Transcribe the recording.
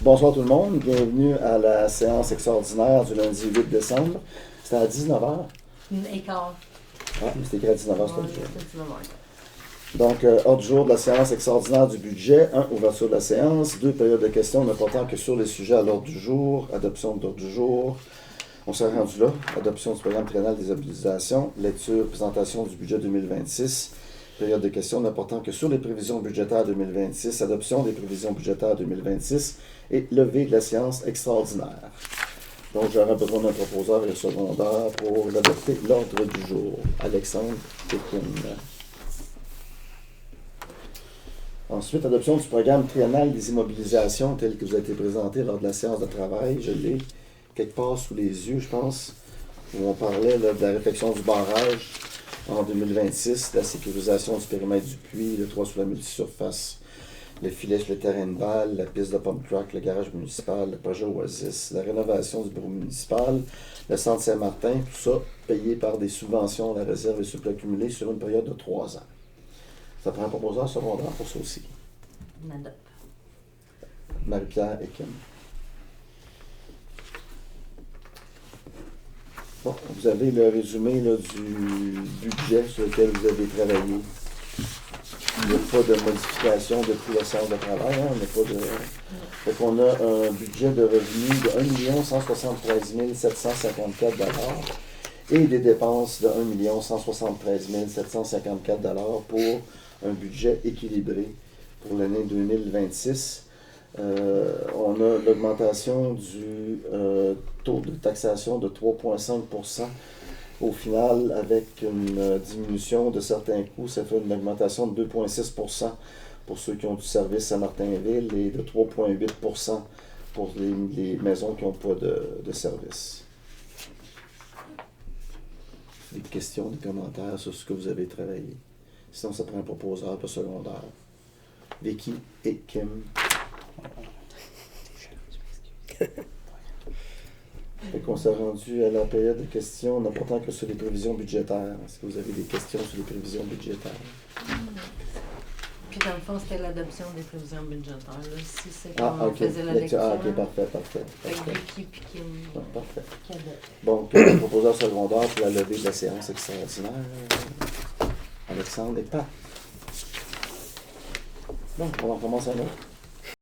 Bonsoir tout le monde, bienvenue à la séance extraordinaire du lundi 8 décembre. C'était à 19h. Et quart. Ah, c'était écrit à 19h, Ouais, c'était le c'est 19h. Donc, ordre du jour de la séance extraordinaire du budget. 1. Ouverture de la séance. 2. Période de questions ne portant que sur les sujets à l'ordre du jour. Adoption de l'ordre du jour. On s'est rendu là. Adoption du programme triennal des mobilisations. Lecture, présentation du budget 2026. Période de questions ne portant que sur les prévisions budgétaires 2026. Adoption des prévisions budgétaires 2026. Et levée de la séance extraordinaire. Donc, j'aurai besoin d'un proposeur et un secondaire pour adopter l'ordre du jour. Alexandre Pékin. Ensuite, adoption du programme triennal des immobilisations tel que vous a été présenté lors de la séance de travail. Je l'ai quelque part sous les yeux, je pense, où on parlait là, de la réfection du barrage en 2026, de la sécurisation du périmètre du puits, le toit sous la multisurface, le filet sur le terrain de balle, la piste de pump track, le garage municipal, le projet Oasis, la rénovation du bureau municipal, le centre Saint-Martin, tout ça payé par des subventions à la réserve et surplus accumulés sur une période de 3 ans. Ça prend un proposeur secondaire pour ça aussi. Madame. Marie-Pierre et Kim. Bon, vous avez le résumé là, du budget sur lequel vous avez travaillé. Il n'y a pas de modification depuis la séance de travail. Hein? On n'a pas de... Donc, on a un budget de revenus de 1 173 754 $ et des dépenses de 1 173 754 $ pour un budget équilibré pour l'année 2026. On a l'augmentation du taux de taxation de 3,5%. Au final, avec une diminution de certains coûts, ça fait une augmentation de 2,6% pour ceux qui ont du service à Martinville et de 3,8% pour les maisons qui n'ont pas de service. Des questions, des commentaires sur ce que vous avez travaillé. Sinon, ça prend un proposeur pas secondaire. Vicky et Kim. Fait qu'on s'est rendu à la période de questions, ne portant que sur les prévisions budgétaires. Est-ce que vous avez des questions sur les prévisions budgétaires? Puis dans le fond, c'était l'adoption des prévisions budgétaires. Là. Si c'est Ah, comme ok. on faisait la lecture. Ah, ok, parfait. Fait que Vicky puis Kim. Ah, parfait. Qui adoptent. Donc, proposeur secondaire pour la levée de la séance extraordinaire. Alexandre et Pat. Bon, on en commence à l'autre.